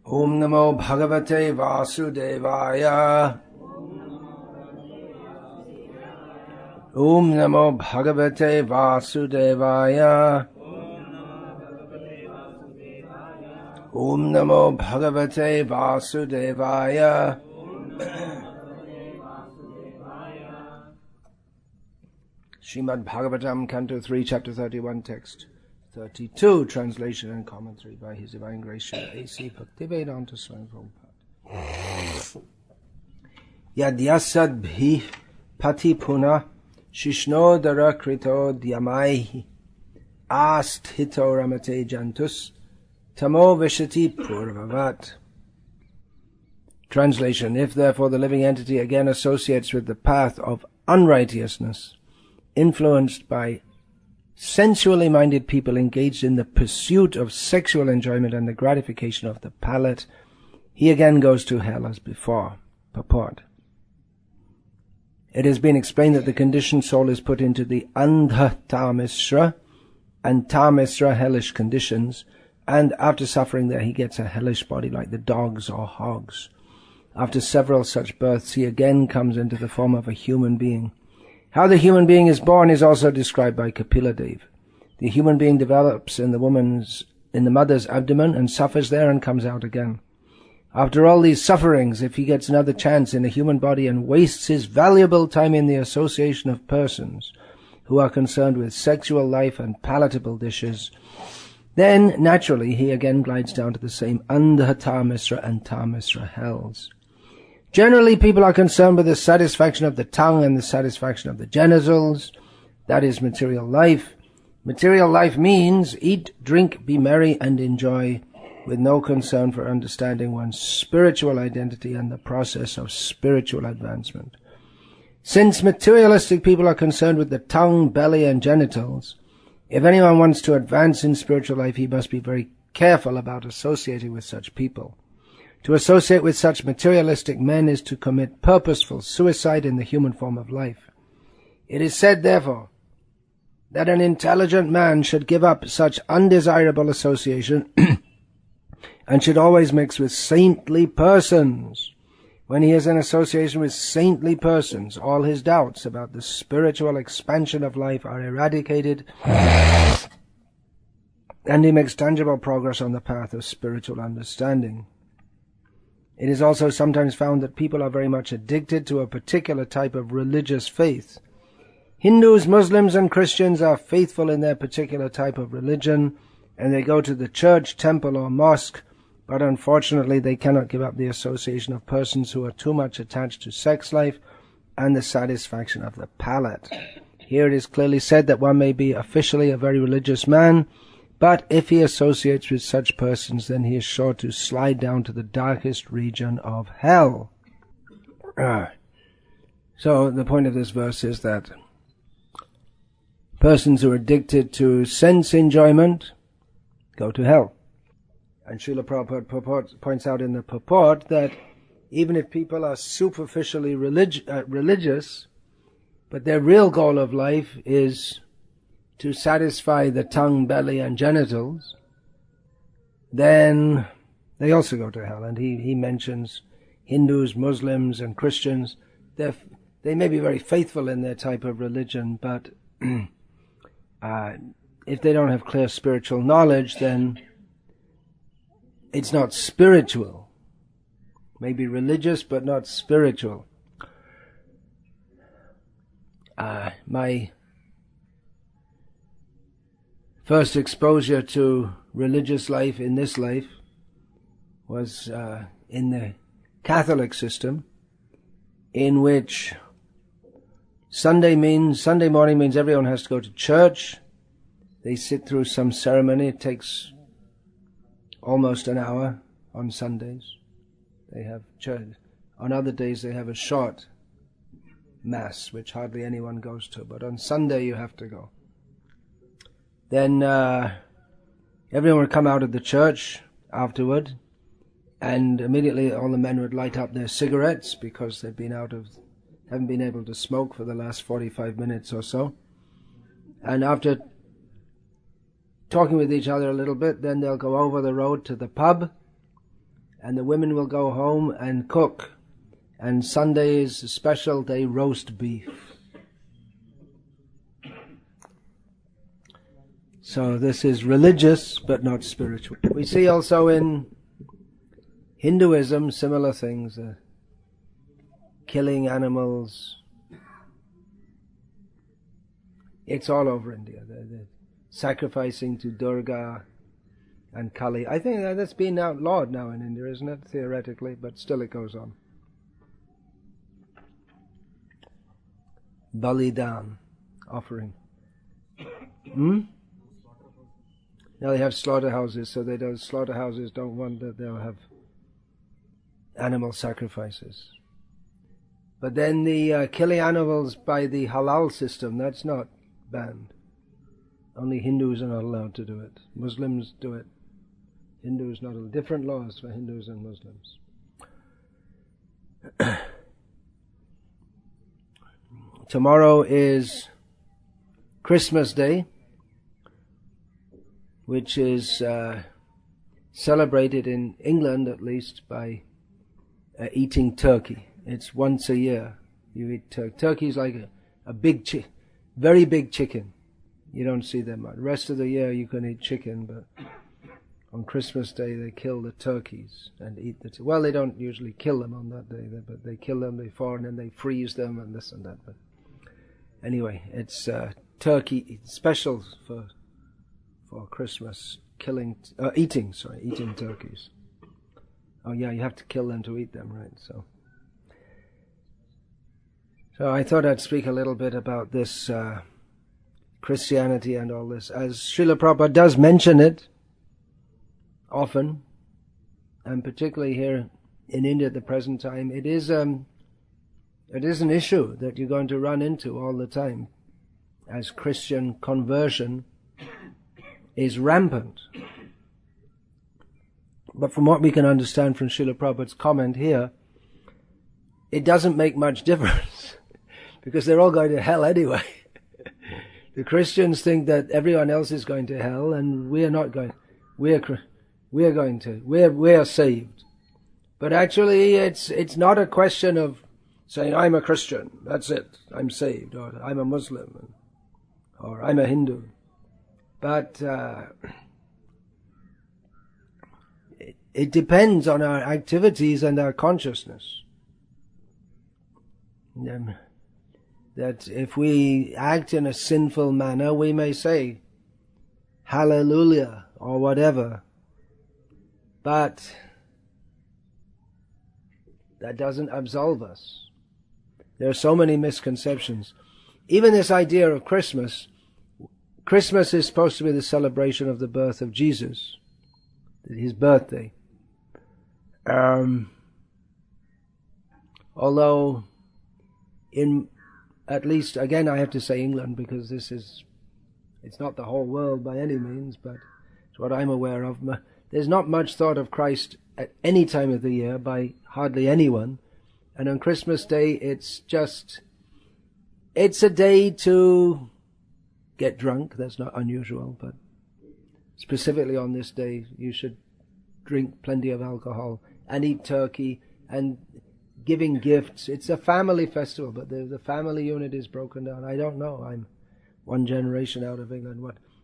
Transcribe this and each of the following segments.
Om Namo Bhagavate Vasudevaya. Om Namo Bhagavate Vasudevaya. Om Namo Bhagavate Vasudevaya. Srimad Bhagavatam, Canto 3, Chapter 31, Text 32, translation and commentary by His Divine Grace A.C. Bhaktivedanta Swami Prabhupada. Yadyasad bhi pati puna shishnodara krito dyamaihi asthito ramate jantus tamo vishati purvavat. Translation: If therefore the living entity again associates with the path of unrighteousness, influenced by sensually minded people engaged in the pursuit of sexual enjoyment and the gratification of the palate, he again goes to hell as before. Purport: It has been explained that the conditioned soul is put into the andha tamisra and tamisra hellish conditions, and after suffering there he gets a hellish body like the dogs or hogs. After several such births he again comes into the form of a human being. How the human being is born is also described by Kapila Dev. The human being develops in the mother's abdomen and suffers there and comes out again. After all these sufferings, if he gets another chance in a human body and wastes his valuable time in the association of persons who are concerned with sexual life and palatable dishes, then naturally he again glides down to the same Andha Tamisra and Tamisra hells. Generally, people are concerned with the satisfaction of the tongue and the satisfaction of the genitals. That is material life. Material life means eat, drink, be merry, and enjoy, with no concern for understanding one's spiritual identity and the process of spiritual advancement. Since materialistic people are concerned with the tongue, belly, and genitals, if anyone wants to advance in spiritual life, he must be very careful about associating with such people. To associate with such materialistic men is to commit purposeful suicide in the human form of life. It is said, therefore, that an intelligent man should give up such undesirable association and should always mix with saintly persons. When he is in association with saintly persons, all his doubts about the spiritual expansion of life are eradicated, and he makes tangible progress on the path of spiritual understanding. It is also sometimes found that people are very much addicted to a particular type of religious faith. Hindus, Muslims, and Christians are faithful in their particular type of religion, and they go to the church, temple, or mosque, but unfortunately they cannot give up the association of persons who are too much attached to sex life and the satisfaction of the palate. Here it is clearly said that one may be officially a very religious man, but if he associates with such persons, then he is sure to slide down to the darkest region of hell. So the point of this verse is that persons who are addicted to sense enjoyment go to hell. And Srila Prabhupada points out in the purport that even if people are superficially religious, but their real goal of life is to satisfy the tongue, belly, and genitals, then they also go to hell. And he mentions Hindus, Muslims, and Christians. They may be very faithful in their type of religion, but if they don't have clear spiritual knowledge, then it's not spiritual. Maybe religious, but not spiritual. My first exposure to religious life in this life was in the Catholic system, in which Sunday morning means everyone has to go to church. They sit through some ceremony. It takes almost an hour on Sundays. They have church. On other days they have a short mass, which hardly anyone goes to, but on Sunday you have to go. Then everyone would come out of the church afterward, and immediately all the men would light up their cigarettes because they've haven't been able to smoke for the last 45 minutes or so. And after talking with each other a little bit, then they'll go over the road to the pub, and the women will go home and cook. And Sunday is a special day, roast beef. So this is religious, but not spiritual. We see also in Hinduism similar things, killing animals. It's all over India. They're sacrificing to Durga and Kali. I think that's been outlawed now in India, isn't it? Theoretically, but still it goes on. Balidan, offering. Now they have slaughterhouses, so those slaughterhouses don't want that they'll have animal sacrifices. But then the killing animals by the halal system, that's not banned. Only Hindus are not allowed to do it. Muslims do it. Hindus not allowed. Different laws for Hindus and Muslims. Tomorrow is Christmas Day, which is celebrated in England at least by eating turkey. It's once a year you eat turkey. Turkey is like a big, very big chicken. You don't see them much. The rest of the year you can eat chicken, but on Christmas Day they kill the turkeys and eat the well, they don't usually kill them on that day, but they kill them before and then they freeze them and this and that. But anyway, it's turkey special for Christmas, eating turkeys. Oh yeah, you have to kill them to eat them, right? So I thought I'd speak a little bit about this Christianity and all this, as Srila Prabhupada does mention it often, and particularly here in India at the present time. It is an issue that you're going to run into all the time, as Christian conversion is rampant. But from what we can understand from Srila Prabhupada's comment here, it doesn't make much difference because they're all going to hell anyway. The Christians think that everyone else is going to hell and we are not going. We are saved. But actually it's not a question of saying I'm a Christian, that's it, I'm saved, or I'm a Muslim, or I'm a Hindu. But it depends on our activities and our consciousness. That if we act in a sinful manner, we may say hallelujah or whatever, but that doesn't absolve us. There are so many misconceptions. Even this idea of Christmas is supposed to be the celebration of the birth of Jesus, his birthday. Although, at least, again I have to say England because it's not the whole world by any means, but it's what I'm aware of. There's not much thought of Christ at any time of the year by hardly anyone. And on Christmas Day, it's a day to get drunk. That's not unusual, but specifically on this day, you should drink plenty of alcohol and eat turkey and giving gifts. It's a family festival, but the family unit is broken down. I don't know. I'm one generation out of England.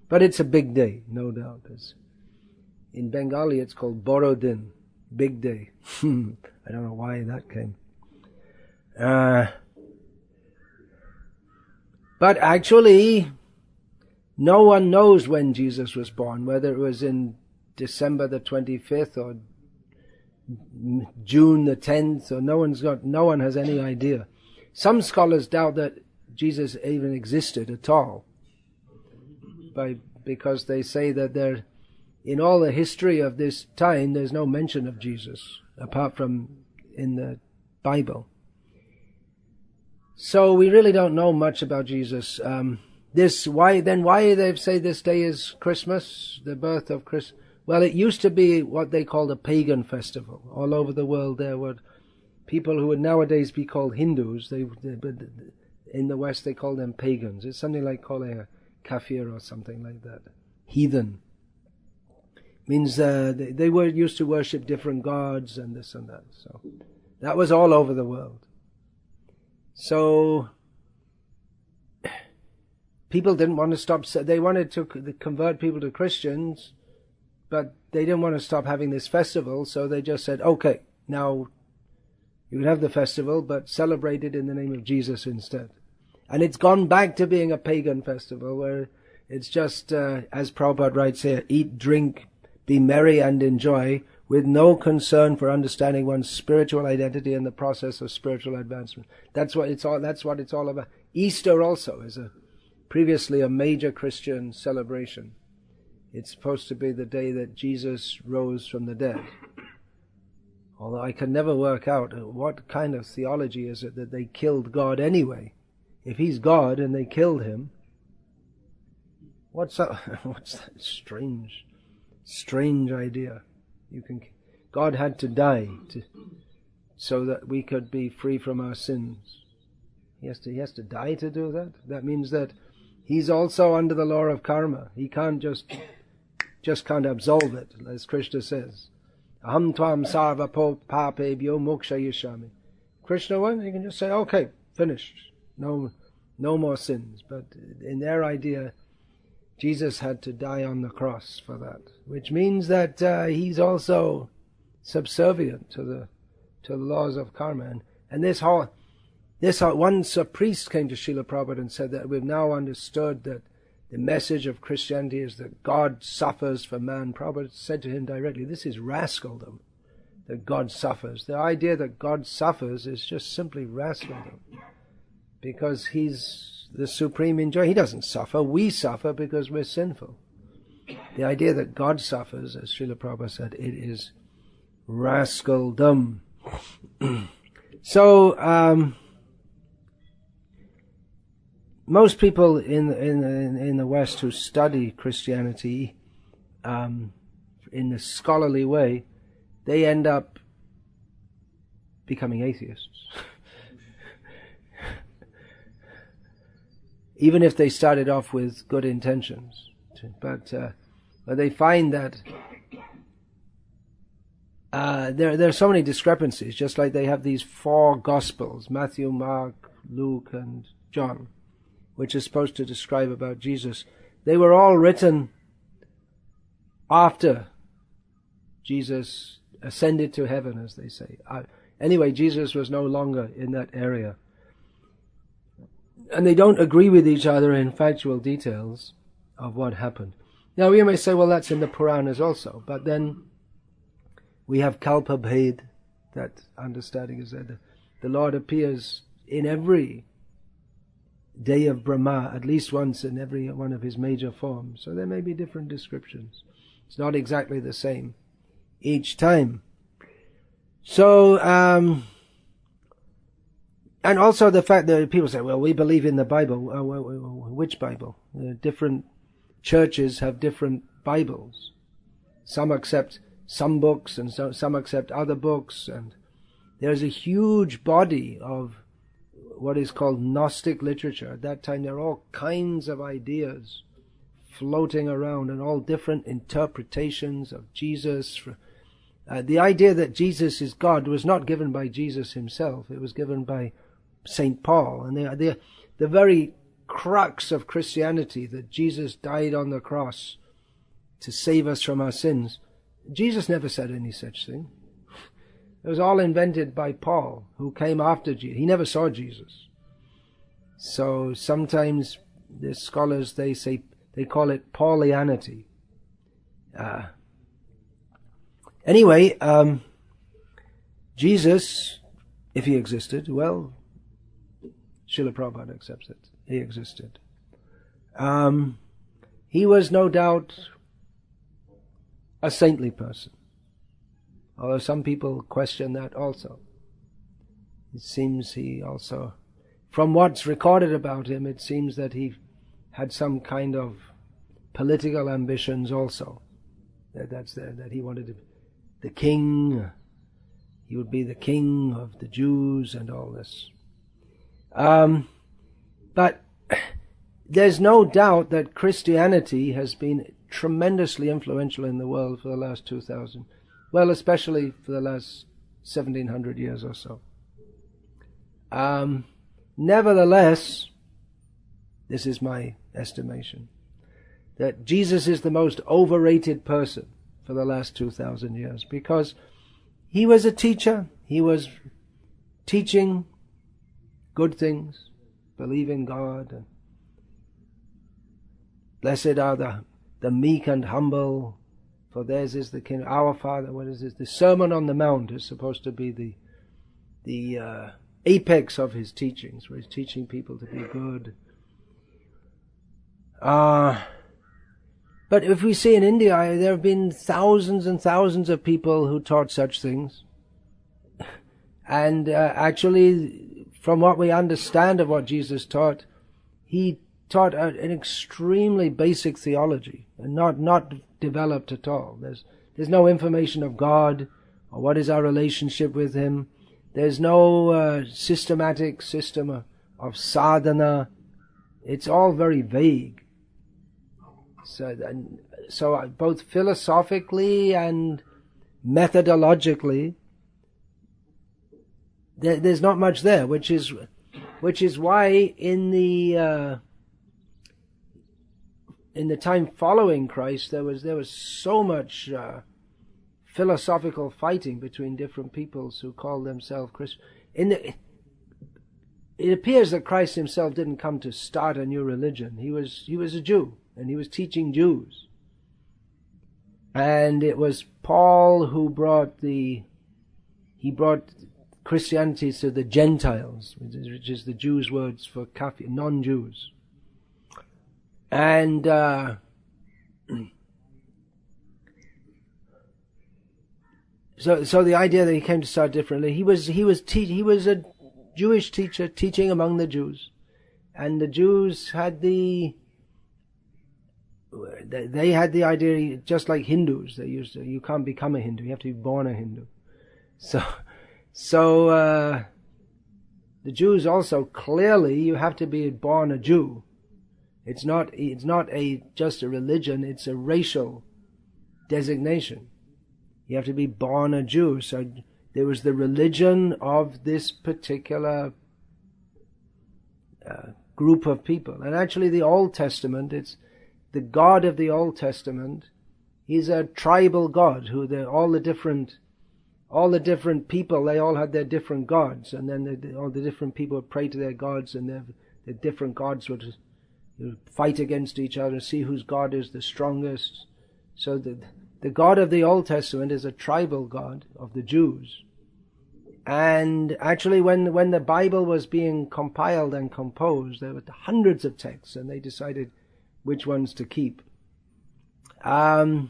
But it's a big day, no doubt. In Bengali, it's called Borodin, big day. I don't know why that came. But actually, no one knows when Jesus was born, whether it was in December the 25th or June the 10th, or no one has any idea. Some scholars doubt that Jesus even existed at all, because they say that in all the history of this time, there's no mention of Jesus, apart from in the Bible. So we really don't know much about Jesus. Why they say this day is Christmas, the birth of Christ? Well, it used to be what they called a pagan festival. All over the world there were people who would nowadays be called Hindus. In the West they call them pagans. It's something like calling a kafir or something like that. Heathen. Means they were used to worship different gods and this and that. So that was all over the world. So people didn't want to stop. They wanted to convert people to Christians, but they didn't want to stop having this festival. So they just said, "Okay, now you can have the festival, but celebrate it in the name of Jesus instead." And it's gone back to being a pagan festival where it's just, as Prabhupada writes here, eat, drink, be merry and enjoy, with no concern for understanding one's spiritual identity and the process of spiritual advancement. That's what it's all about. Easter also is previously a major Christian celebration. It's supposed to be the day that Jesus rose from the dead. Although I can never work out what kind of theology is it that they killed God anyway. If he's God and they killed him, what's that strange idea? God had to die so that we could be free from our sins. He has to die to do that. That means that he's also under the law of karma. He can't just can't absolve it, as Krishna says. Aham tvam sarva papebhyo mokshayishami. Krishna went, he can just say, okay, finished. No more sins. But in their idea, Jesus had to die on the cross for that, which means that he's also subservient to the laws of karma. And once a priest came to Srila Prabhupada and said that we've now understood that the message of Christianity is that God suffers for man. Prabhupada said to him directly, this is rascaldom, that God suffers. The idea that God suffers is just simply rascaldom, because he's the supreme enjoyer. He doesn't suffer. We suffer because we're sinful. The idea that God suffers, as Srila Prabhupada said, it is rascaldom. So, most people in the West who study Christianity in a scholarly way, they end up becoming atheists. Even if they started off with good intentions. But they find that there are so many discrepancies, just like they have these 4 Gospels, Matthew, Mark, Luke, and John, which is supposed to describe about Jesus. They were all written after Jesus ascended to heaven, as they say. Anyway, Jesus was no longer in that area. And they don't agree with each other in factual details of what happened. Now, you may say, well, that's in the Puranas also. But then we have Kalpa Bhed, that understanding is that the Lord appears in every day of Brahma, at least once in every one of his major forms. So there may be different descriptions. It's not exactly the same each time. So, and also the fact that people say, well, we believe in the Bible. Which Bible? Different churches have different Bibles. Some accept some books and some accept other books. And there's a huge body of what is called Gnostic literature. At that time, there are all kinds of ideas floating around and all different interpretations of Jesus. The idea that Jesus is God was not given by Jesus himself. It was given by St. Paul. And the very crux of Christianity, that Jesus died on the cross to save us from our sins, Jesus never said any such thing. It was all invented by Paul, who came after Jesus. He never saw Jesus. So sometimes the scholars, they call it Paulianity. Anyway, Jesus, if he existed, well, Srila Prabhupada accepts it. He existed. He was no doubt a saintly person, although some people question that also. It seems he also, from what's recorded about him, it seems that he had some kind of political ambitions also. That he wanted to be the king. He would be the king of the Jews and all this. But there's no doubt that Christianity has been tremendously influential in the world for the last 2,000, well, especially for the last 1,700 years or so. Nevertheless, this is my estimation, that Jesus is the most overrated person for the last 2,000 years, because he was a teacher. He was teaching good things, believe in God, and blessed are the meek and humble, for theirs is the kingdom. Our Father, what is this? The Sermon on the Mount is supposed to be the apex of his teachings, where he's teaching people to be good. But if we see in India, there have been thousands and thousands of people who taught such things. And actually, from what we understand of what Jesus taught, he taught an extremely basic theology, and not developed at all. There's no information of God, or what is our relationship with him. There's no systematic system of sadhana. It's all very vague. So both philosophically and methodologically, there's not much there, which is why in the time following Christ there was so much philosophical fighting between different peoples who called themselves Christians. It appears that Christ himself didn't come to start a new religion. He was a Jew, and he was teaching Jews. And it was Paul who brought Christianity to the Gentiles, which is the Jews' words for kafir, non-Jews. And so the idea that he came to start differently, he was a Jewish teacher teaching among the Jews, and the Jews had they had the idea, just like Hindus, you can't become a Hindu, you have to be born a Hindu. So the Jews also, clearly you have to be born a Jew. It's not just a religion, it's a racial designation. You have to be born a Jew. So there was the religion of this particular group of people. And actually the Old Testament, it's the God of the Old Testament, he's a tribal God, all the different people, they all had their different gods, and then all the different people would pray to their gods, and the different gods would fight against each other, see whose God is the strongest. So the God of the Old Testament is a tribal God of the Jews. And actually when the Bible was being compiled and composed, there were hundreds of texts, and they decided which ones to keep. Then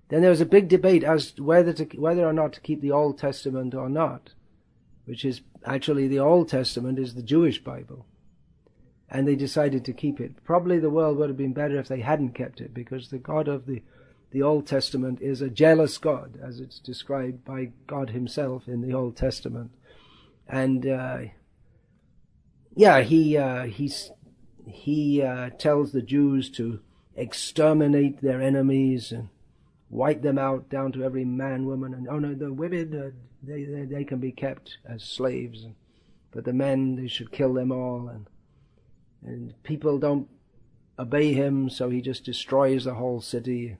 there was a big debate as to whether or not to keep the Old Testament or not, which is actually the Old Testament is the Jewish Bible. And they decided to keep it. Probably the world would have been better if they hadn't kept it, because the God of the Old Testament is a jealous God, as it's described by God himself in the Old Testament. And he tells the Jews to exterminate their enemies and wipe them out down to every man, woman, and the women they can be kept as slaves, but the men, they should kill them all, and people don't obey him, so he just destroys the whole city.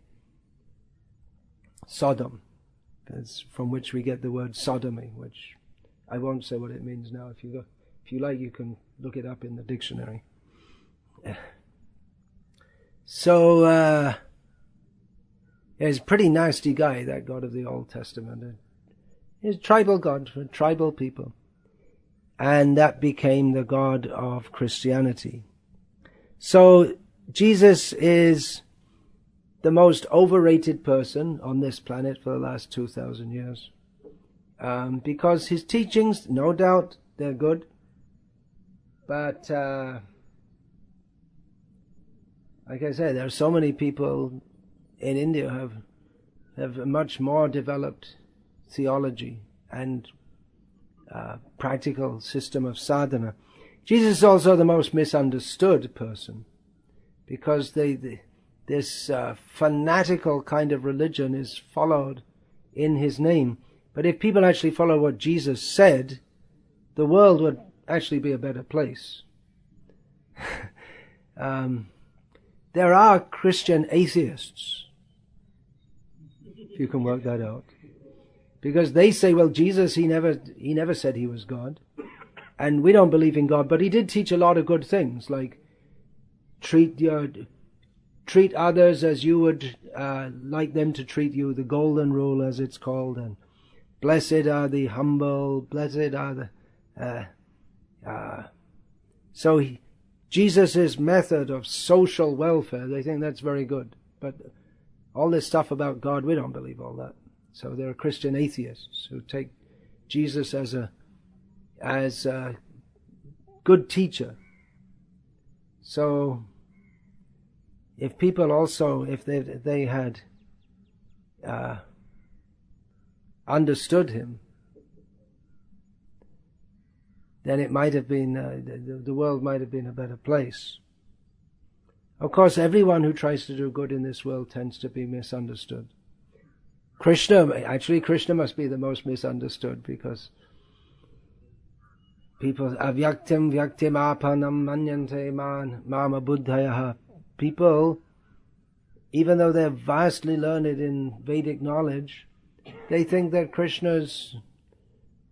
Sodom, that's from which we get the word sodomy, which I won't say what it means now. If you like, you can look it up in the dictionary. So he's a pretty nasty guy, that God of the Old Testament. He's a tribal God for tribal people. And that became the God of Christianity. So Jesus is the most overrated person on this planet for the last 2,000 years. Because his teachings, no doubt, they're good. But like I said, there are so many people in India who have a much more developed theology and practical system of sadhana. Jesus is also the most misunderstood person, because the this fanatical kind of religion is followed in his name. But if people actually follow what Jesus said, the world would actually be a better place. There are Christian atheists, if you can work that out, because they say, well, Jesus, he never said he was God, and we don't believe in God, but he did teach a lot of good things, like treat others as you would like them to treat you, the golden rule as it's called, and blessed are the humble, blessed are the Jesus' method of social welfare, they think that's very good. But all this stuff about God, we don't believe all that. So there are Christian atheists who take Jesus as a good teacher. So if people also, if they had understood him, then it might have been, the world might have been a better place. Of course, everyone who tries to do good in this world tends to be misunderstood. Krishna must be the most misunderstood, because people, avyaktim vyaktim apanam manyante mama buddhayaha. People, even though they're vastly learned in Vedic knowledge, they think that Krishna's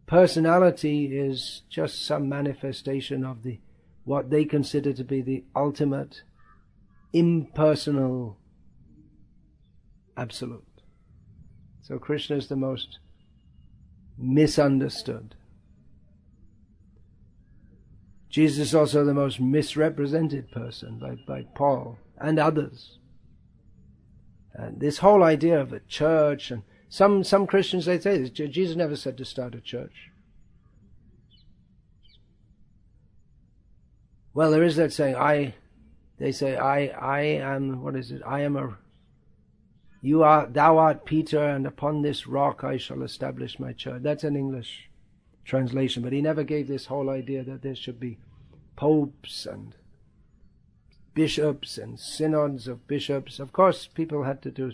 personality is just some manifestation of what they consider to be the ultimate impersonal absolute. So Krishna is the most misunderstood. Jesus is also the most misrepresented person by Paul and others. And this whole idea of a church, and some Christians, they say this, Jesus never said to start a church. Well, there is that saying, thou art Peter, and upon this rock I shall establish my church. That's an English translation, but he never gave this whole idea that there should be popes and bishops and synods of bishops. Of course, people had to do,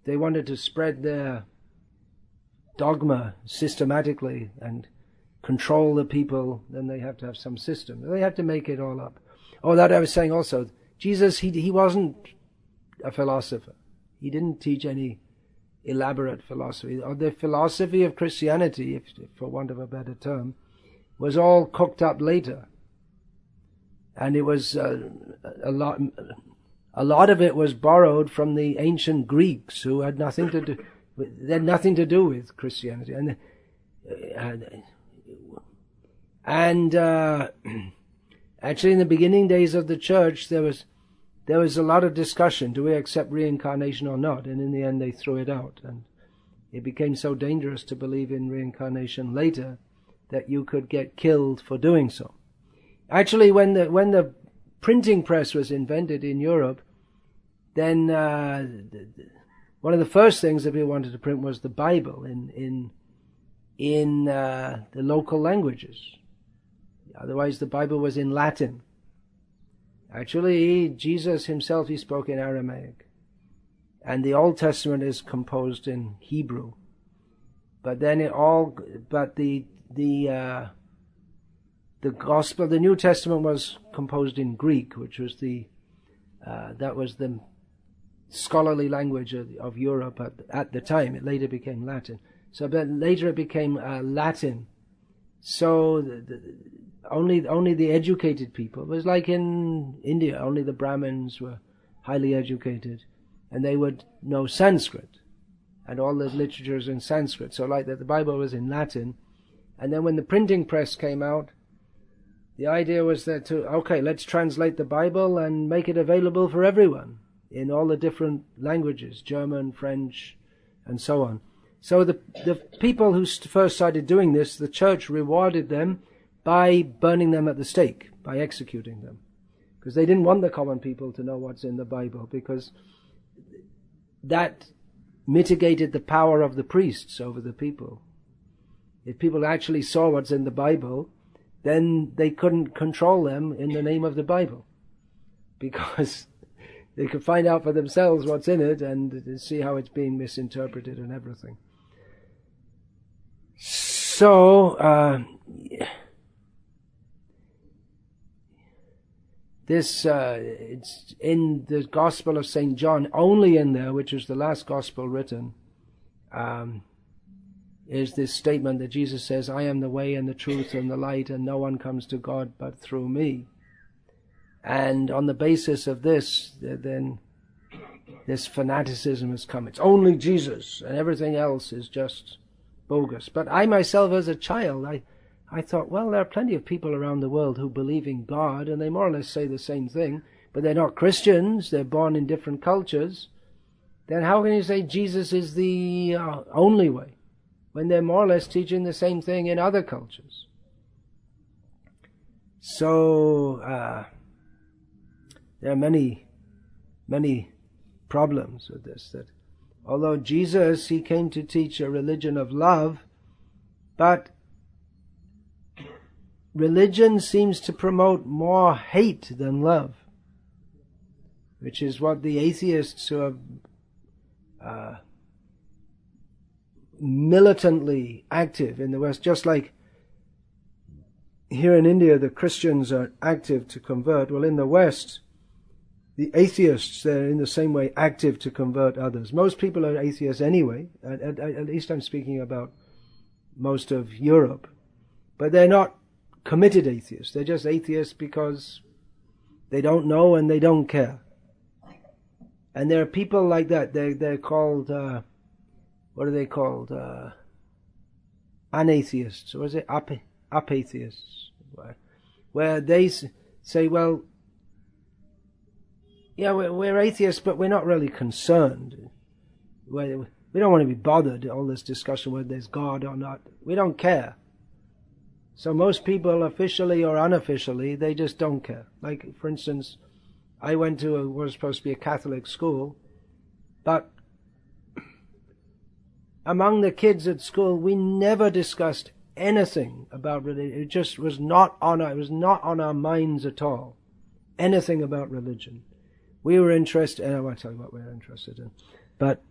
they wanted to spread their dogma systematically and control the people, then they have to have some system. They have to make it all up. Oh, that I was saying also, Jesus, he wasn't a philosopher. He didn't teach any elaborate philosophy. Or the philosophy of Christianity, if for want of a better term, was all cooked up later. And it was a lot of it was borrowed from the ancient Greeks, who had nothing to do. They had nothing to do with Christianity, and actually, in the beginning days of the church, there was a lot of discussion: do we accept reincarnation or not? And in the end, they threw it out, and it became so dangerous to believe in reincarnation later that you could get killed for doing so. Actually, when the printing press was invented in Europe, then one of the first things that people wanted to print was the Bible in the local languages. Otherwise, the Bible was in Latin. Actually, Jesus himself, he spoke in Aramaic, and the Old Testament is composed in Hebrew. But then the Gospel, the New Testament, was composed in Greek, which was that was the scholarly language of Europe at the time. It later became Latin. So, but later it became Latin. So only the educated people. It was like in India, only the Brahmins were highly educated, and they would know Sanskrit, and all the literature is in Sanskrit. So like that, the Bible was in Latin, and then when the printing press came out, the idea was that let's translate the Bible and make it available for everyone in all the different languages, German, French, and so on. So the people who first started doing this, the church rewarded them by burning them at the stake, by executing them. Because they didn't want the common people to know what's in the Bible, because that mitigated the power of the priests over the people. If people actually saw what's in the Bible, then they couldn't control them in the name of the Bible, because they could find out for themselves what's in it and see how it's being misinterpreted and everything. So, it's in the Gospel of St. John, only in there, which is the last Gospel written, is this statement that Jesus says, I am the way and the truth and the light, and no one comes to God but through me. And on the basis of this, then this fanaticism has come. It's only Jesus, and everything else is just bogus. But I myself, as a child, I thought, well, there are plenty of people around the world who believe in God, and they more or less say the same thing, but they're not Christians, they're born in different cultures. Then how can you say Jesus is the only way, when they're more or less teaching the same thing in other cultures? So, there are many problems with this, that although Jesus, he came to teach a religion of love, but religion seems to promote more hate than love, which is what the atheists who are militantly active in the West, just like here in India the Christians are active to convert, well, in the West the atheists, they're in the same way active to convert others. Most people are atheists anyway, at least I'm speaking about most of Europe, but they're not committed atheists. They're just atheists because they don't know and they don't care. And there are people like that. They're called, what are they called? Anatheists, or is it apatheists? Where they say, well, yeah, we're atheists, but we're not really concerned. We don't want to be bothered, all this discussion whether there's God or not. We don't care. So most people, officially or unofficially, they just don't care. Like, for instance, I went to what was supposed to be a Catholic school, but among the kids at school, we never discussed anything about religion. It just was not on our minds at all. Anything about religion. We were interested, and I won't tell you what we were interested in, but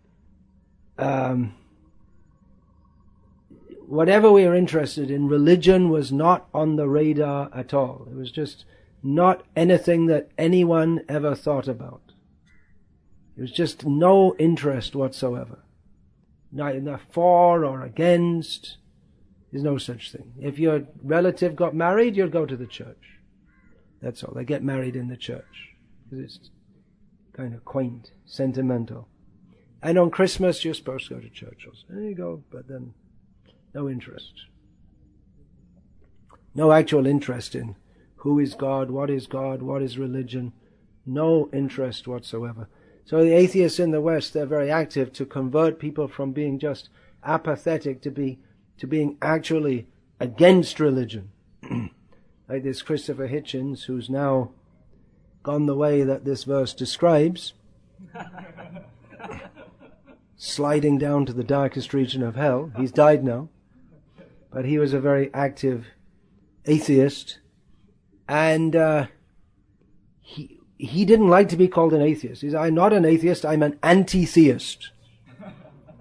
whatever we were interested in, religion was not on the radar at all. It was just not anything that anyone ever thought about. There was just no interest whatsoever. Neither for or against. There's no such thing. If your relative got married, you'd go to the church. That's all. They get married in the church. Because it's kind of quaint, sentimental. And on Christmas, you're supposed to go to church also. There you go, but then no interest. No actual interest in who is God, what is religion. No interest whatsoever. So the atheists in the West, they're very active to convert people from being just apathetic to being actually against religion. Like this Christopher Hitchens, who's now gone the way that this verse describes, sliding down to the darkest region of hell. He's died now, but he was a very active atheist, and he didn't like to be called an atheist. He said, I'm not an atheist, I'm an anti-theist.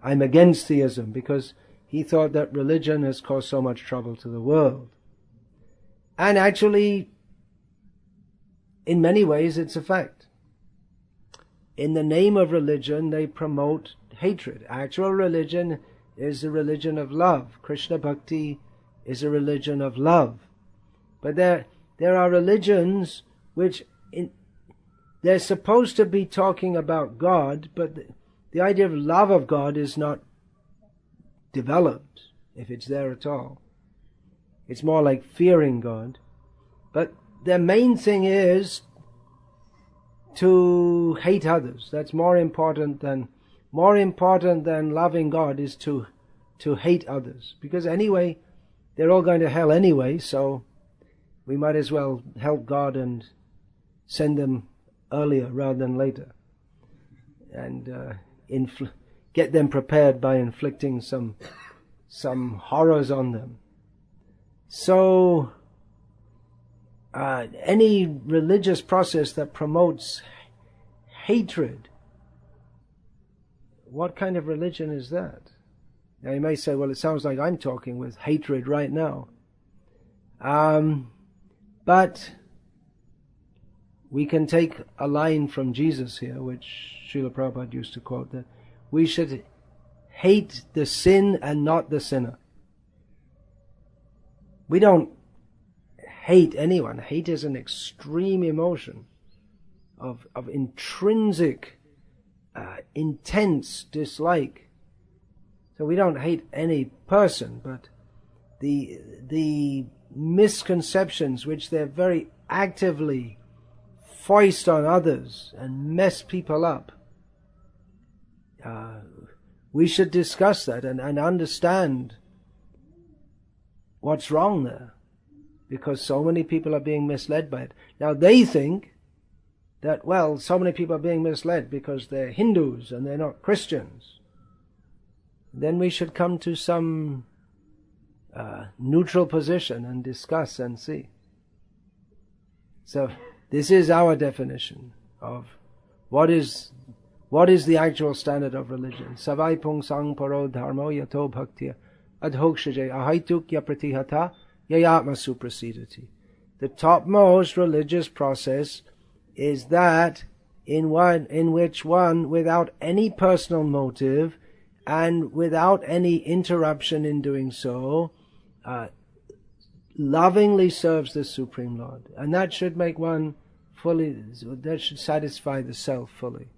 I'm against theism, because he thought that religion has caused so much trouble to the world. And actually, in many ways, it's a fact. In the name of religion, they promote hatred. Actual religion is a religion of love. Krishna Bhakti is a religion of love. But there are religions which they're supposed to be talking about God, but the idea of love of God is not developed, if it's there at all. It's more like fearing God. But their main thing is to hate others. That's more important than loving God is to hate others. Because anyway, they're all going to hell anyway, so we might as well help God and send them earlier rather than later. And get them prepared by inflicting some horrors on them. So any religious process that promotes hatred. What kind of religion is that? Now you may say, well, it sounds like I'm talking with hatred right now. But we can take a line from Jesus here, which Srila Prabhupada used to quote, that we should hate the sin and not the sinner. We don't hate anyone. Hate is an extreme emotion of intrinsic, intense dislike. So we don't hate any person, but the misconceptions which they're very actively foist on others and mess people up, we should discuss that and understand what's wrong there, because so many people are being misled by it. Now they think that, well, so many people are being misled because they're Hindus and they're not Christians. Then we should come to some neutral position and discuss and see. So this is our definition of what is the actual standard of religion. Savai pung sang paro dharmo yato bhaktiya adhokshaje ahaitukya pratihata yayatma suprasidati. The topmost religious process is that in which one, without any personal motive and without any interruption in doing so, lovingly serves the Supreme Lord. And that should make one that should satisfy the self fully.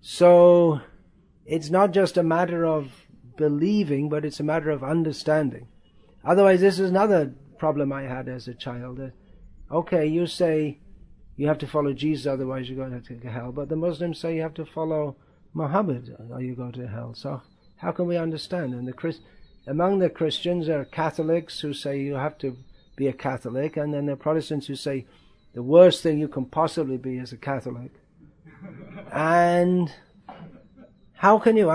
So it's not just a matter of believing, but it's a matter of understanding. Otherwise, this is another problem I had as a child. Okay, you say you have to follow Jesus, otherwise you're going to hell. But the Muslims say you have to follow Muhammad, or you go to hell. So how can we understand? And among the Christians, there are Catholics who say you have to be a Catholic, and then there are Protestants who say the worst thing you can possibly be is a Catholic. And how can you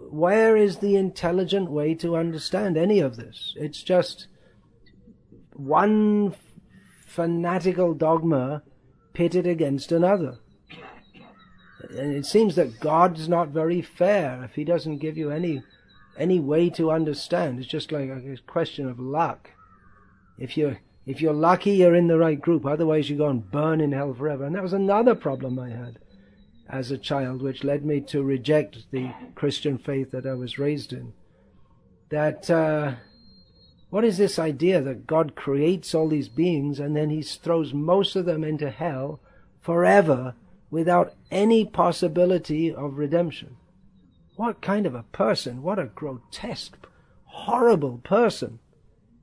where is the intelligent way to understand any of this? It's just one fanatical dogma pitted against another. And it seems that God's not very fair if He doesn't give you any way to understand. It's just like a question of luck. If you're lucky, you're in the right group. Otherwise, you go and burn in hell forever. And that was another problem I had as a child, which led me to reject the Christian faith that I was raised in. That what is this idea that God creates all these beings and then He throws most of them into hell forever without any possibility of redemption? What kind of a person, what a grotesque, horrible person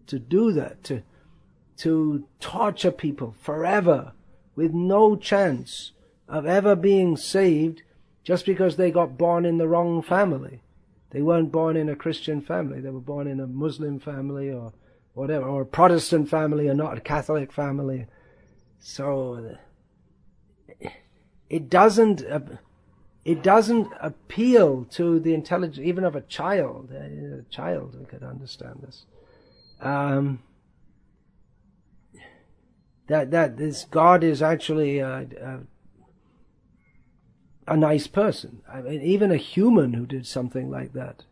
to do that, to torture people forever with no chance of ever being saved just because they got born in the wrong family. They weren't born in a Christian family. They were born in a Muslim family or whatever, or a Protestant family or not a Catholic family. So it doesn't appeal to the intelligence even of a child. A child who could understand this. That this God is actually a nice person. I mean, even a human who did something like that.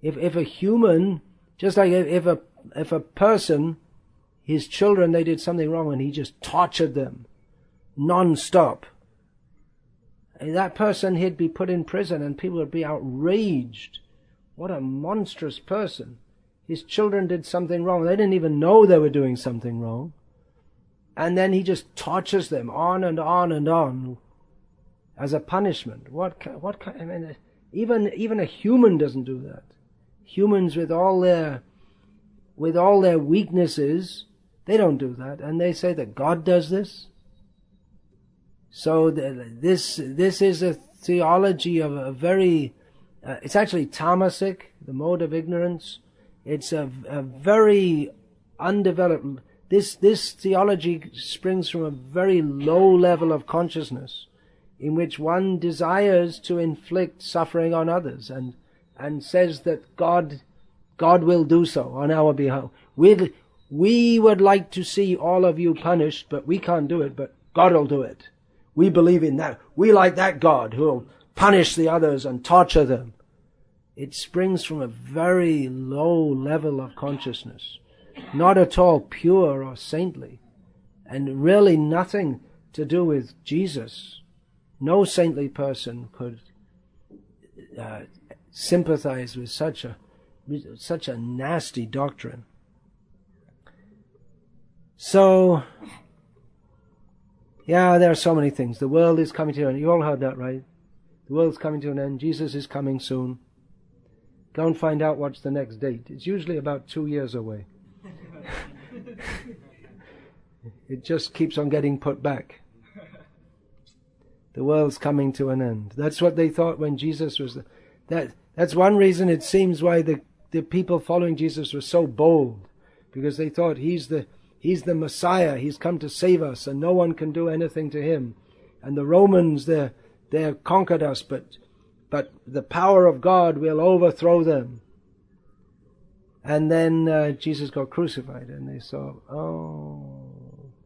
If a human, just like if a person, his children, they did something wrong and he just tortured them non-stop, that person, he'd be put in prison and people would be outraged. What a monstrous person. His children did something wrong. They didn't even know they were doing something wrong. And then he just tortures them on and on and on as a punishment. What kind? I mean, even a human doesn't do that. Humans with all their weaknesses, they don't do that, and they say that God does this. So this is a theology of a very. It's actually tamasic, the mode of ignorance. It's a very undeveloped. This theology springs from a very low level of consciousness, in which one desires to inflict suffering on others, and says that God will do so on our behalf. We would like to see all of you punished, but we can't do it, but God will do it. We believe in that. We like that God who will punish the others and torture them. It springs from a very low level of consciousness, not at all pure or saintly, and really nothing to do with Jesus. No saintly person could sympathize with such a nasty doctrine. So, yeah, there are so many things. The world is coming to an end. You all heard that, right? The world's coming to an end. Jesus is coming soon. Go and find out what's the next date. It's usually about 2 years away. It just keeps on getting put back. The world's coming to an end. That's what they thought when Jesus was... That's one reason it seems why the people following Jesus were so bold. Because they thought he's the Messiah, he's come to save us, and no one can do anything to him. And the Romans, they conquered us, but the power of God will overthrow them. And then Jesus got crucified, and they saw,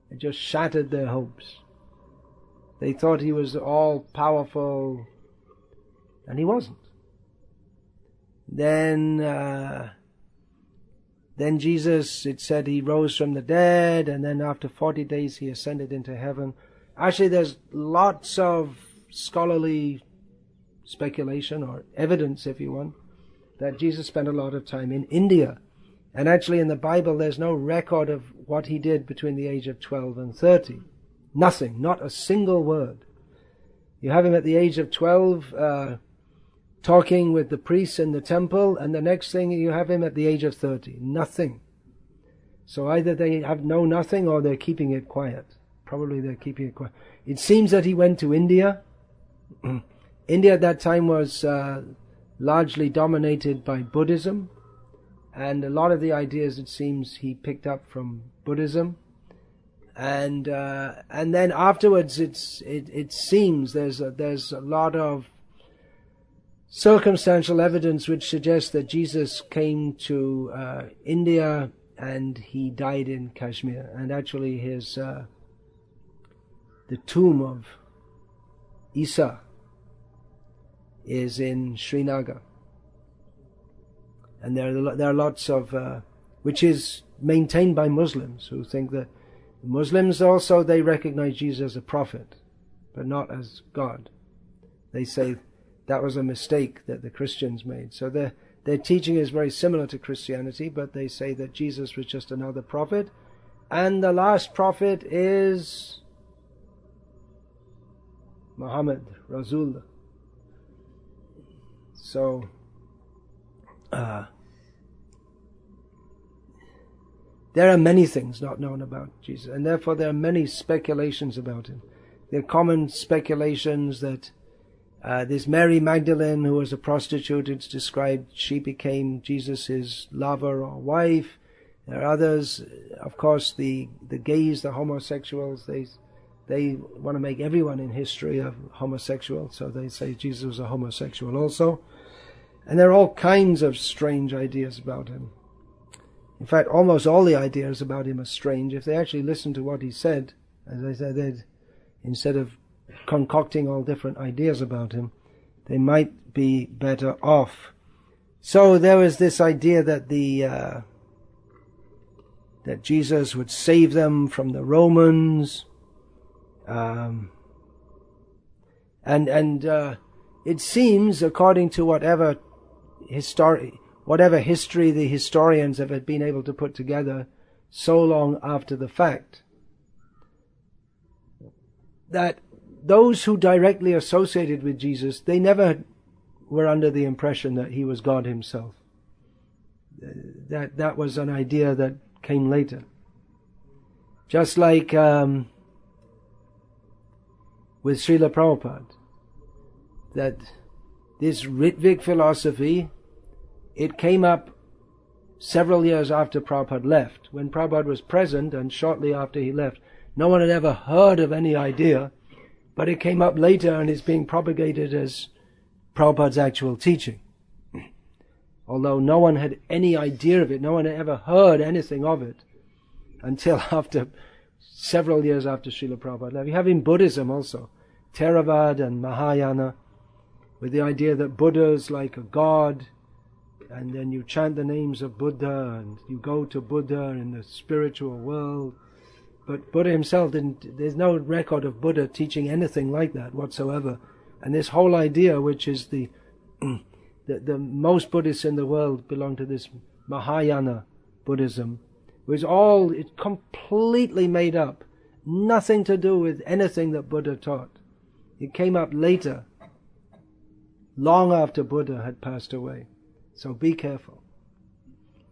it just shattered their hopes. They thought he was all powerful, and he wasn't. Then Jesus, it said he rose from the dead, and then after 40 days he ascended into heaven. Actually, there's lots of scholarly speculation, or evidence if you want, that Jesus spent a lot of time in India. And actually in the Bible there's no record of what he did between the age of 12 and 30. Nothing, not a single word. You have him at the age of 12 talking with the priests in the temple, and the next thing you have him at the age of 30. Nothing. So either they know nothing or they're keeping it quiet. Probably they're keeping it quiet. It seems that he went to India. India at that time was largely dominated by Buddhism, and a lot of the ideas, it seems, he picked up from Buddhism. And then afterwards, it seems there's a lot of circumstantial evidence which suggests that Jesus came to India and he died in Kashmir. And actually, the tomb of Isa is in Srinagar, and there are lots of which is maintained by Muslims, who think that Muslims also, they recognize Jesus as a prophet, but not as God. They say that was a mistake that the Christians made. So their teaching is very similar to Christianity, but they say that Jesus was just another prophet, and the last prophet is Muhammad, Rasul. So, there are many things not known about Jesus, and therefore there are many speculations about him. There are common speculations that this Mary Magdalene, who was a prostitute, it's described she became Jesus' lover or wife. There are others, of course, the gays, the homosexuals, they want to make everyone in history a homosexual, so they say Jesus was a homosexual also. And there are all kinds of strange ideas about him. In fact, almost all the ideas about him are strange. If they actually listen to what he said, as I said, instead of concocting all different ideas about him, they might be better off. So there was this idea that that Jesus would save them from the Romans, and it seems, according to whatever history the historians have been able to put together so long after the fact, that those who directly associated with Jesus, they never were under the impression that he was God himself. That was an idea that came later. Just like with Srila Prabhupada, that this Ritvik philosophy, it came up several years after Prabhupada left. When Prabhupada was present and shortly after he left, no one had ever heard of any idea, but it came up later and is being propagated as Prabhupada's actual teaching. Although no one had any idea of it, no one had ever heard anything of it until after several years after Srila Prabhupada left. You have in Buddhism also. Theravada and Mahayana, with the idea that Buddha is like a god, and then you chant the names of Buddha and you go to Buddha in the spiritual world. But Buddha himself there's no record of Buddha teaching anything like that whatsoever. And this whole idea, which is the most Buddhists in the world belong to this Mahayana Buddhism, was all completely made up. Nothing to do with anything that Buddha taught. It came up later, long after Buddha had passed away. So be careful.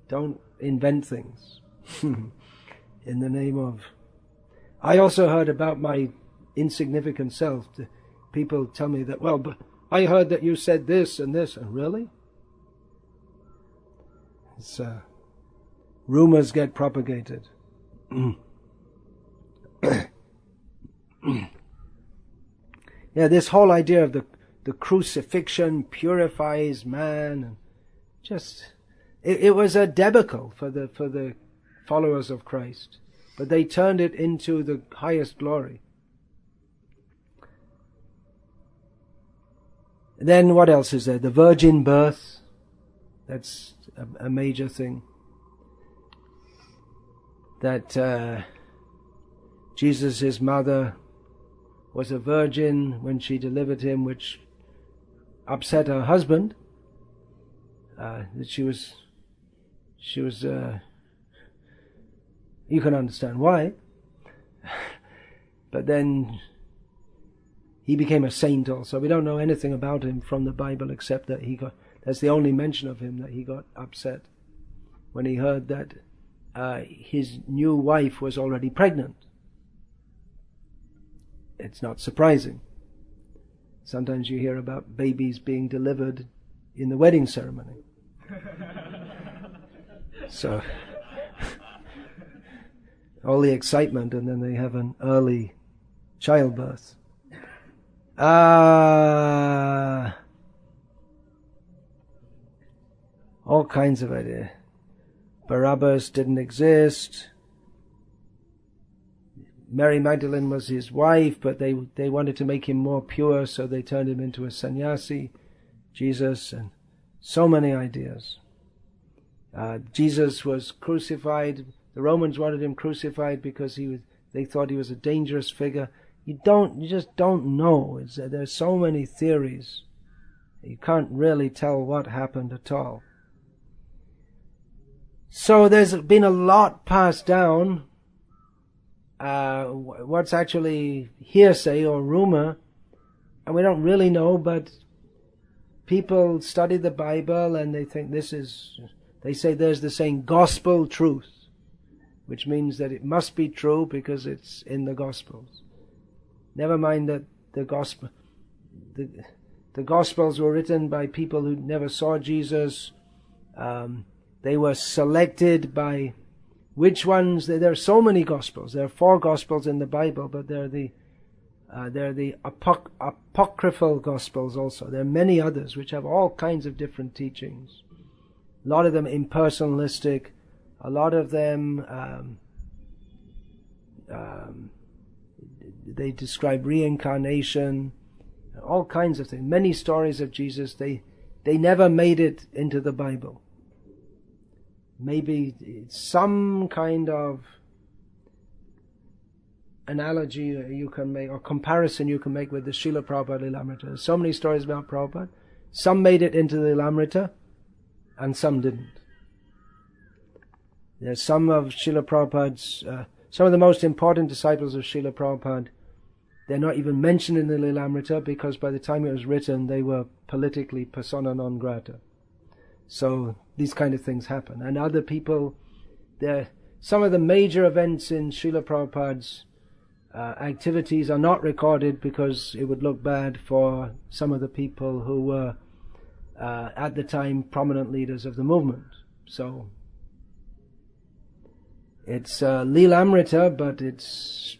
Don't invent things in the name of... I also heard about my insignificant self. People tell me that, well, but I heard that you said this and this. And really? It's, rumors get propagated. Yeah, this whole idea of the crucifixion purifies man, and just it was a debacle for the followers of Christ, but they turned it into the highest glory. And then what else is there? The virgin birth. That's a major thing. That Jesus, his mother, was a virgin when she delivered him, which upset her husband. That she was. You can understand why. But then he became a saint also. We don't know anything about him from the Bible except that that's the only mention of him, that he got upset when he heard that his new wife was already pregnant. It's not surprising. Sometimes you hear about babies being delivered in the wedding ceremony. So, all the excitement, and then they have an early childbirth. All kinds of ideas. Barabbas didn't exist. Mary Magdalene was his wife, but they wanted to make him more pure, so they turned him into a sannyasi. Jesus, and so many ideas. Jesus was crucified. The Romans wanted him crucified because they thought he was a dangerous figure. You just don't know. There's so many theories. You can't really tell what happened at all. So there's been a lot passed down. What's actually hearsay or rumor, and we don't really know, but people study the Bible and they think they say there's the saying gospel truth, which means that it must be true because it's in the Gospels. Never mind that the Gospels were written by people who never saw Jesus. They were selected by which ones. There are so many Gospels. There are 4 Gospels in the Bible, but they're the apocryphal Gospels also. There are many others which have all kinds of different teachings. A lot of them impersonalistic. A lot of them they describe reincarnation, all kinds of things. Many stories of Jesus, they never made it into the Bible. Maybe some kind of analogy you can make, or comparison you can make with the Srila Prabhupada Lilamrita. There's so many stories about Prabhupada. Some made it into the Lilamrita, and some didn't. There's some of Srila Prabhupada's, some of the most important disciples of Srila Prabhupada, they're not even mentioned in the Lilamrita because by the time it was written they were politically persona non grata. So these kind of things happen. And other people, some of the major events in Srila Prabhupada's activities are not recorded because it would look bad for some of the people who were at the time prominent leaders of the movement. So it's Lilamrita, but it's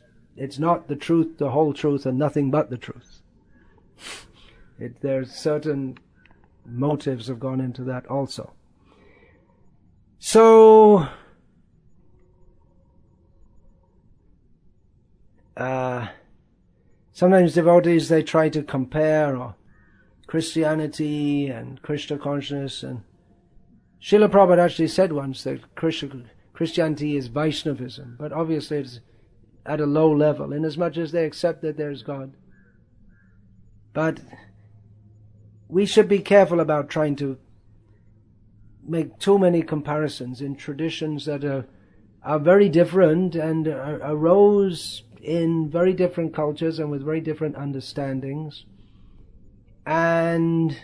not the truth, the whole truth, and nothing but the truth. There's certain motives have gone into that also. So sometimes devotees, they try to compare Christianity and Krishna consciousness, and Srila Prabhupada actually said once that Christianity is Vaishnavism, but obviously it's at a low level, inasmuch as they accept that there's God. But we should be careful about trying to make too many comparisons in traditions that are very different and arose in very different cultures and with very different understandings. And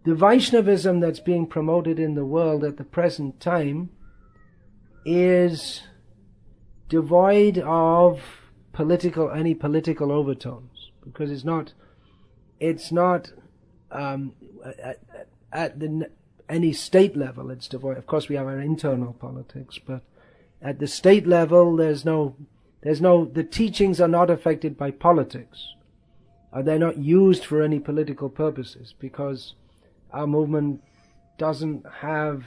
the Vaishnavism that's being promoted in the world at the present time is devoid of any political overtones, because it's not at any state level. It's devoid. Of course, we have our internal politics, but at the state level, the teachings are not affected by politics. They're not used for any political purposes, because our movement doesn't have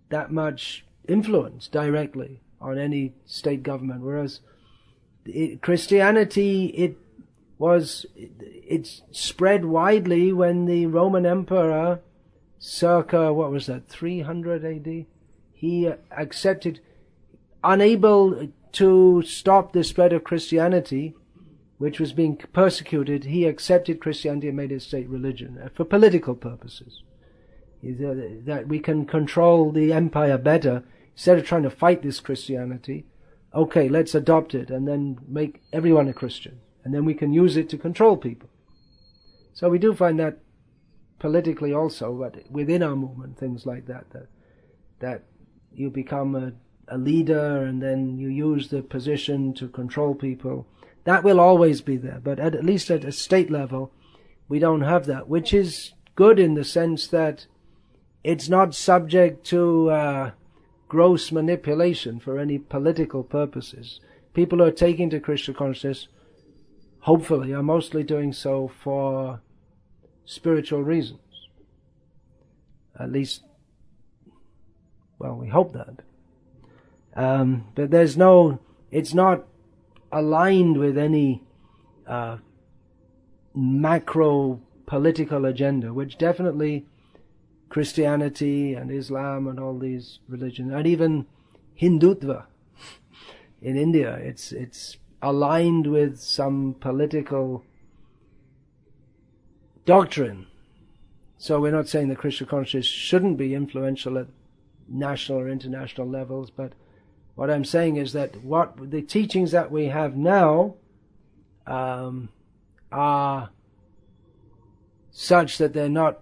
that much influence directly on any state government, whereas Christianity, it spread widely when the Roman Emperor, circa, 300 AD, he accepted, unable to stop the spread of Christianity, which was being persecuted, he accepted Christianity and made it state religion for political purposes. That we can control the empire better, instead of trying to fight this Christianity, okay, let's adopt it and then make everyone a Christian, and then we can use it to control people. So we do find that politically also, but within our movement, things like that you become a leader and then you use the position to control people. That will always be there, but at least at a state level, we don't have that, which is good in the sense that it's not subject to gross manipulation for any political purposes. People who are taking to Krishna consciousness, hopefully, are mostly doing so for spiritual reasons. At least, well, we hope that. But it's not aligned with any macro political agenda, which definitely Christianity and Islam and all these religions, and even Hindutva in India, it's aligned with some political doctrine. So we're not saying that Krishna consciousness shouldn't be influential at national or international levels, but what I'm saying is that what the teachings that we have now are such that they're not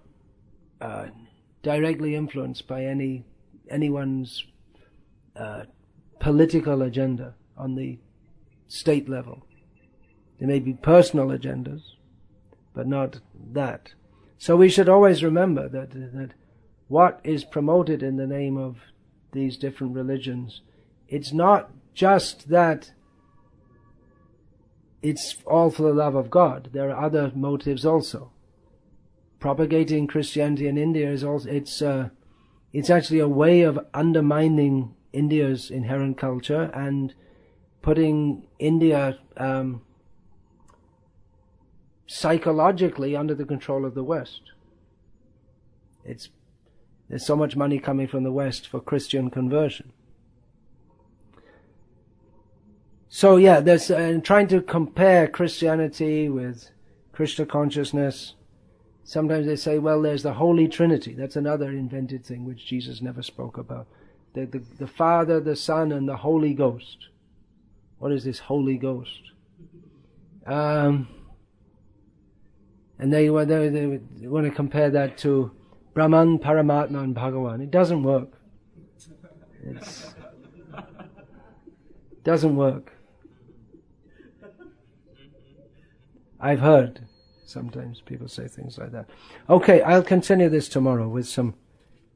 directly influenced by anyone's political agenda on the state level. There may be personal agendas, but not that. So we should always remember that what is promoted in the name of these different religions, it's not just that it's all for the love of God. There are other motives also. Propagating Christianity in India is also it's actually a way of undermining India's inherent culture and putting India psychologically under the control of the West. There's so much money coming from the West for Christian conversion. So yeah, there's trying to compare Christianity with Krishna consciousness. Sometimes they say, well, there's the Holy Trinity. That's another invented thing which Jesus never spoke about. The Father, the Son, and the Holy Ghost. What is this Holy Ghost? And they want to compare that to Brahman, Paramatma, and Bhagavan. It doesn't work. It doesn't work. I've heard sometimes people say things like that. Okay, I'll continue this tomorrow with some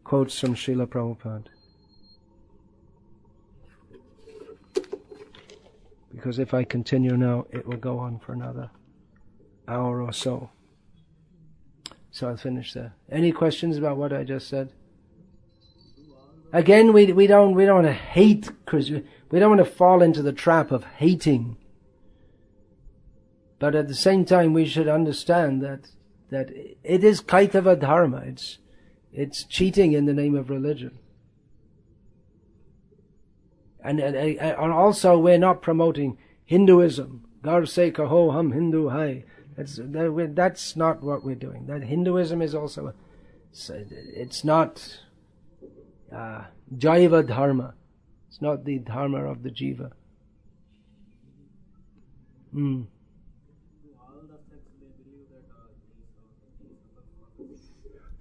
quotes from Srila Prabhupada. Because if I continue now, it will go on for another hour or so. So I'll finish there. Any questions about what I just said? Do all Again, we don't want to hate Christians. We don't want to fall into the trap of hating. But at the same time, we should understand that it is kaitava dharma. It's cheating in the name of religion. And also, we're not promoting Hinduism. Gar se kaho hum Hindu hai. That's not what we're doing. That Hinduism is also, it's not Jaiva dharma. It's not the dharma of the jiva.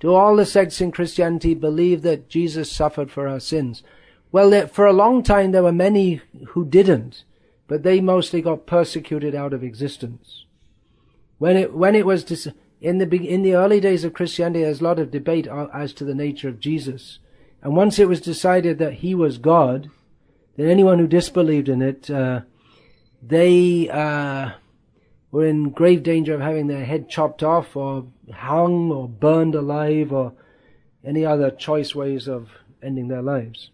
Do all the sects in Christianity believe that Jesus suffered for our sins? Well, for a long time there were many who didn't, but they mostly got persecuted out of existence. When it was in the early days of Christianity, there's a lot of debate as to the nature of Jesus, and once it was decided that he was God, then anyone who disbelieved in it, they were in grave danger of having their head chopped off, or hung, or burned alive, or any other choice ways of ending their lives.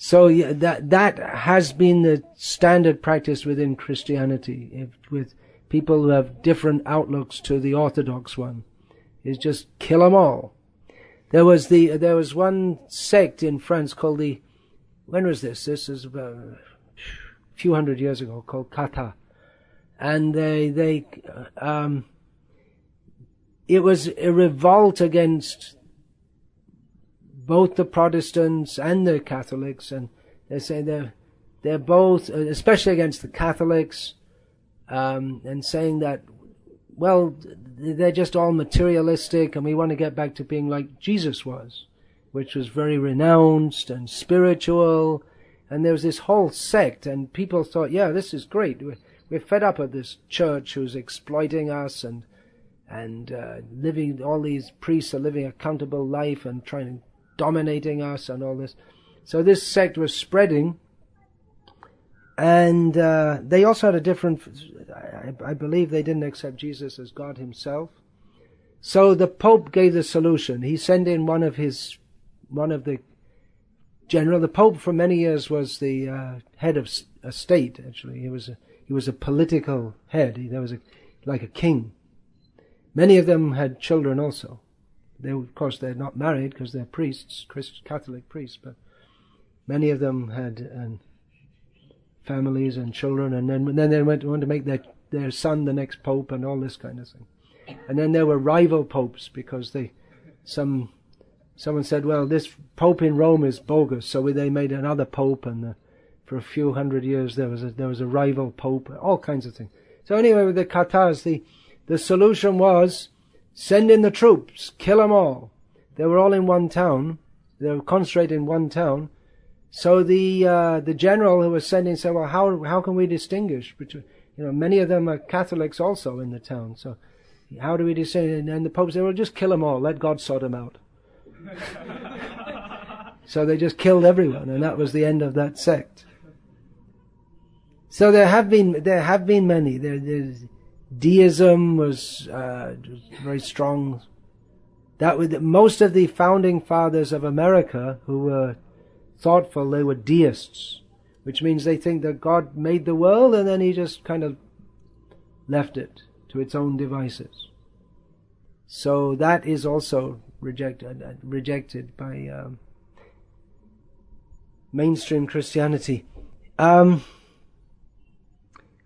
So yeah, that has been the standard practice within Christianity, with people who have different outlooks to the orthodox one, is just kill them all. There was one sect in France called when was this? This is about a few hundred years ago, called Kata, and it was a revolt against both the Protestants and the Catholics, and they say they're both, especially against the Catholics, and saying that, well, they're just all materialistic, and we want to get back to being like Jesus was, which was very renounced and spiritual. And there was this whole sect, and people thought, yeah, this is great. We're fed up of this church who's exploiting us, and living, all these priests are living accountable life and dominating us and all this. So this sect was spreading, and they also had a different, I believe they didn't accept Jesus as God himself. So the Pope gave the solution. He sent in one of the general. The Pope for many years was the head of a state. Actually, he was a political head. There was like a king. Many of them had children also. Of course, they're not married because they're priests, Catholic priests, but many of them had families and children, and then they want to make their son the next pope and all this kind of thing. And then there were rival popes because someone said, well, this pope in Rome is bogus, so they made another pope, and for a few hundred years there was a rival pope, all kinds of things. So anyway, with the Katars, the solution was, send in the troops, kill them all. They were all in one town. They were concentrated in one town. So the general who was sending said, well, how can we distinguish between, many of them are Catholics also in the town. So how do we distinguish? And the Pope said, well, just kill them all. Let God sort them out. So they just killed everyone, and that was the end of that sect. So there have been many. Deism was very strong. Most of the founding fathers of America who were thoughtful, they were deists, which means they think that God made the world and then he just kind of left it to its own devices. So that is also rejected by mainstream Christianity.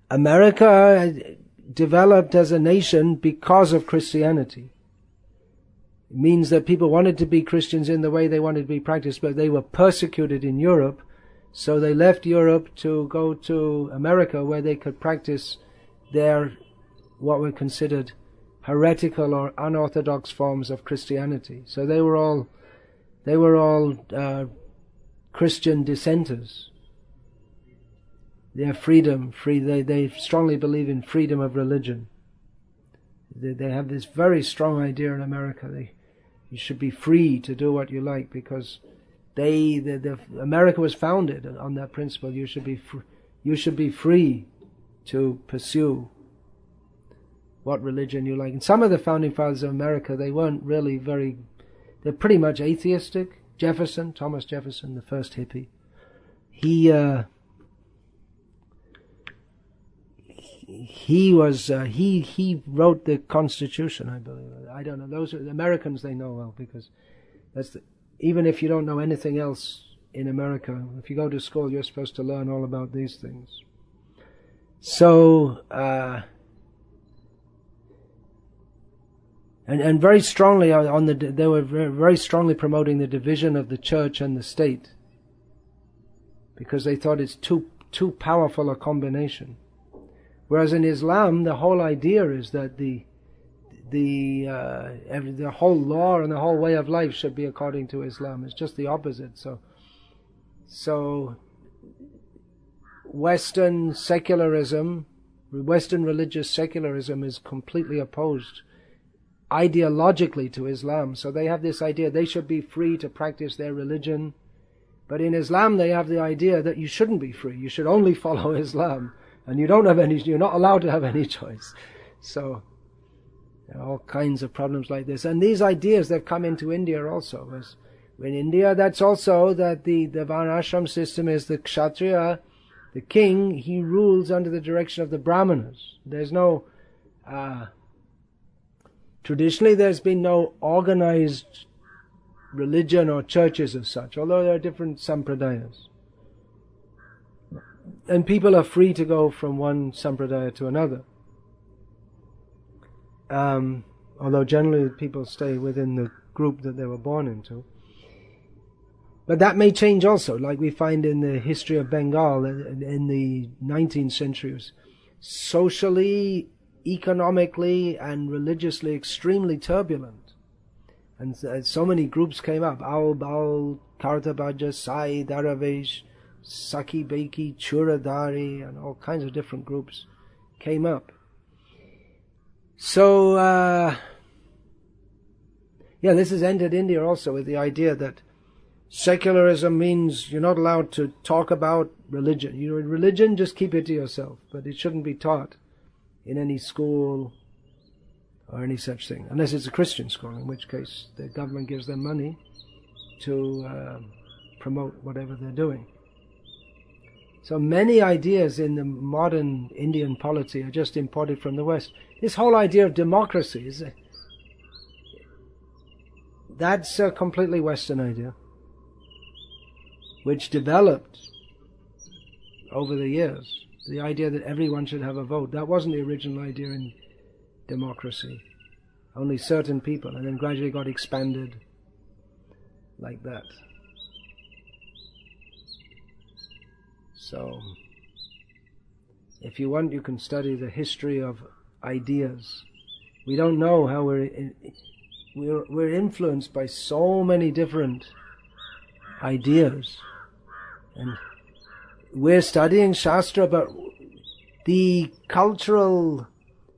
America developed as a nation because of Christianity. It means that people wanted to be Christians in the way they wanted to be practiced, but they were persecuted in Europe, so they left Europe to go to America, where they could practice their, what were considered heretical or unorthodox forms of Christianity. So they were all Christian dissenters. Their freedom, they strongly believe in freedom of religion. They have this very strong idea in America. You should be free to do what you like, because America was founded on that principle. You should be free to pursue what religion you like. And some of the founding fathers of America, they weren't really they're pretty much atheistic. Thomas Jefferson, the first hippie, he wrote the Constitution, I believe. I don't know. Those are the Americans, they know well, because even if you don't know anything else in America, if you go to school, you're supposed to learn all about these things. So, and very strongly they were very strongly promoting the division of the church and the state, because they thought it's too powerful a combination. Whereas in Islam, the whole idea is that the whole law and the whole way of life should be according to Islam. It's just the opposite. So Western secularism, Western religious secularism is completely opposed ideologically to Islam. So they have this idea they should be free to practice their religion. But in Islam they have the idea that you shouldn't be free. You should only follow Islam. And you're not allowed to have any choice. So there are all kinds of problems like this. And these ideas that come into India also. In India, that's also that the Varnashram system is the Kshatriya, the king, he rules under the direction of the Brahmanas. There's no, traditionally there's been no organized religion or churches as such, although there are different sampradayas. And people are free to go from one sampradaya to another. Although generally people stay within the group that they were born into. But that may change also, like we find in the history of Bengal in the 19th century. It was socially, economically, and religiously extremely turbulent. And so many groups came up. Aul, Baul, Kartabhaja, Sai, Daravesh, Saki, Beki, Churadari, and all kinds of different groups came up. So, this has entered India also with the idea that secularism means you're not allowed to talk about religion. Religion, just keep it to yourself, but it shouldn't be taught in any school or any such thing, unless it's a Christian school, in which case the government gives them money to promote whatever they're doing. So many ideas in the modern Indian polity are just imported from the West. This whole idea of democracy, that's a completely Western idea, which developed over the years. The idea that everyone should have a vote, that wasn't the original idea in democracy. Only certain people, and then gradually got expanded like that. So, if you want, you can study the history of ideas. We don't know how we're influenced by so many different ideas. And we're studying Shastra, but the cultural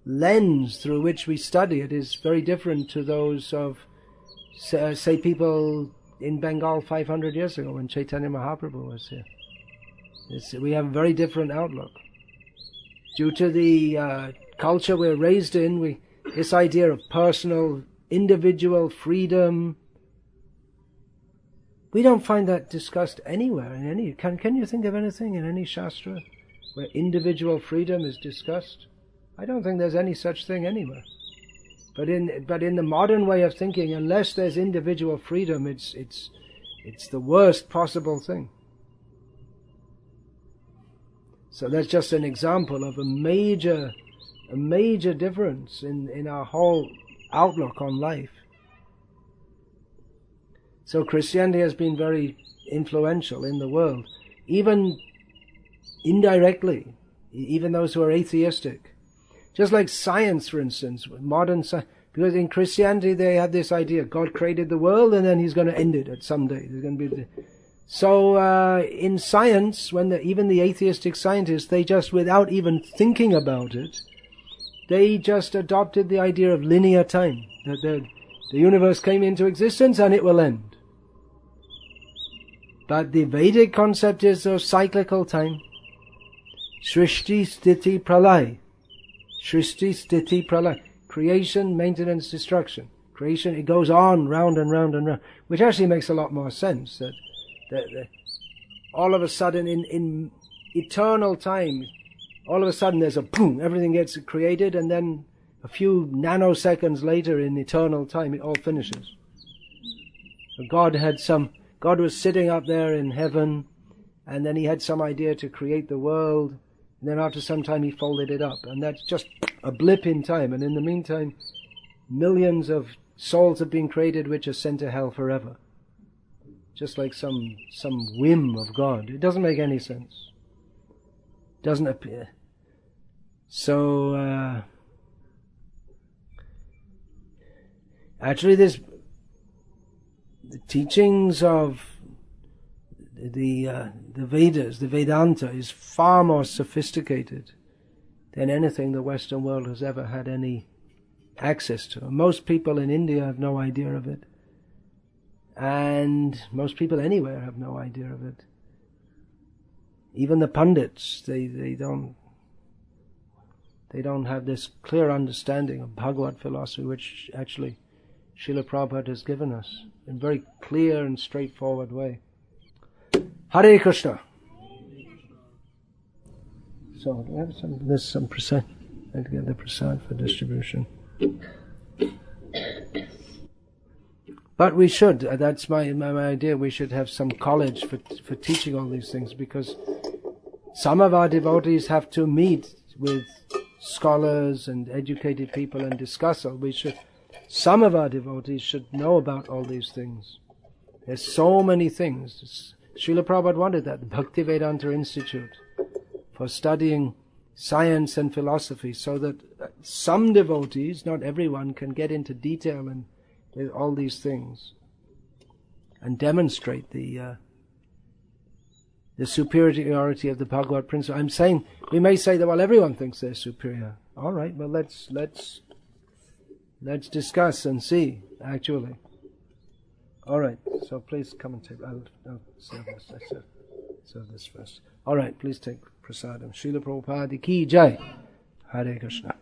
lens through which we study it is very different to those of, say, people in Bengal 500 years ago when Chaitanya Mahaprabhu was here. We have a very different outlook. Due to the culture we're raised in, this idea of personal, individual freedom, we don't find that discussed anywhere in any. Can you think of anything in any Shastra where individual freedom is discussed? I don't think there's any such thing anywhere. But in the modern way of thinking, unless there's individual freedom, it's the worst possible thing. So that's just an example of a major difference in our whole outlook on life. So Christianity has been very influential in the world, even indirectly, even those who are atheistic. Just like science, for instance, modern science, because in Christianity they have this idea, God created the world and then He's going to end it at some day. There's going to be So in science, even the atheistic scientists, they just, without even thinking about it, they just adopted the idea of linear time, that the universe came into existence and it will end. But the Vedic concept is of cyclical time. Shrishti, Sthiti, Pralay. Shrishti, Sthiti, Pralay. Creation, maintenance, destruction. Creation, it goes on round and round and round, which actually makes a lot more sense. That all of a sudden in eternal time, all of a sudden there's a boom, everything gets created, and then a few nanoseconds later in eternal time it all finishes. God was sitting up there in heaven, and then he had some idea to create the world, and then after some time he folded it up, and that's just a blip in time, and in the meantime millions of souls have been created which are sent to hell forever. Just like some whim of God. It doesn't make any sense. Doesn't appear. So actually the teachings of the Vedas, the Vedanta, is far more sophisticated than anything the Western world has ever had any access to. Most people in India have no idea of it, and most people anywhere have no idea of it. Even the pundits, they don't have this clear understanding of Bhagavad philosophy, which actually Srila Prabhupada has given us in a very clear and straightforward way. Hare Krishna. So there's some prasad. I have to get the prasad for distribution. But we should, that's my idea, we should have some college for teaching all these things, because some of our devotees have to meet with scholars and educated people and discuss all. Some of our devotees should know about all these things. There's so many things. Srila Prabhupada wanted that, the Bhakti Vedanta Institute, for studying science and philosophy, so that some devotees, not everyone, can get into detail and with all these things and demonstrate the superiority of the Bhagavad principle. I'm saying, we may say that, well, everyone thinks they're superior. All right, well, let's discuss and see, actually. All right, so please come and take, I'll serve this. I serve this first. All right, please take prasadam. Srila Prabhupada ki jai. Hare Krishna.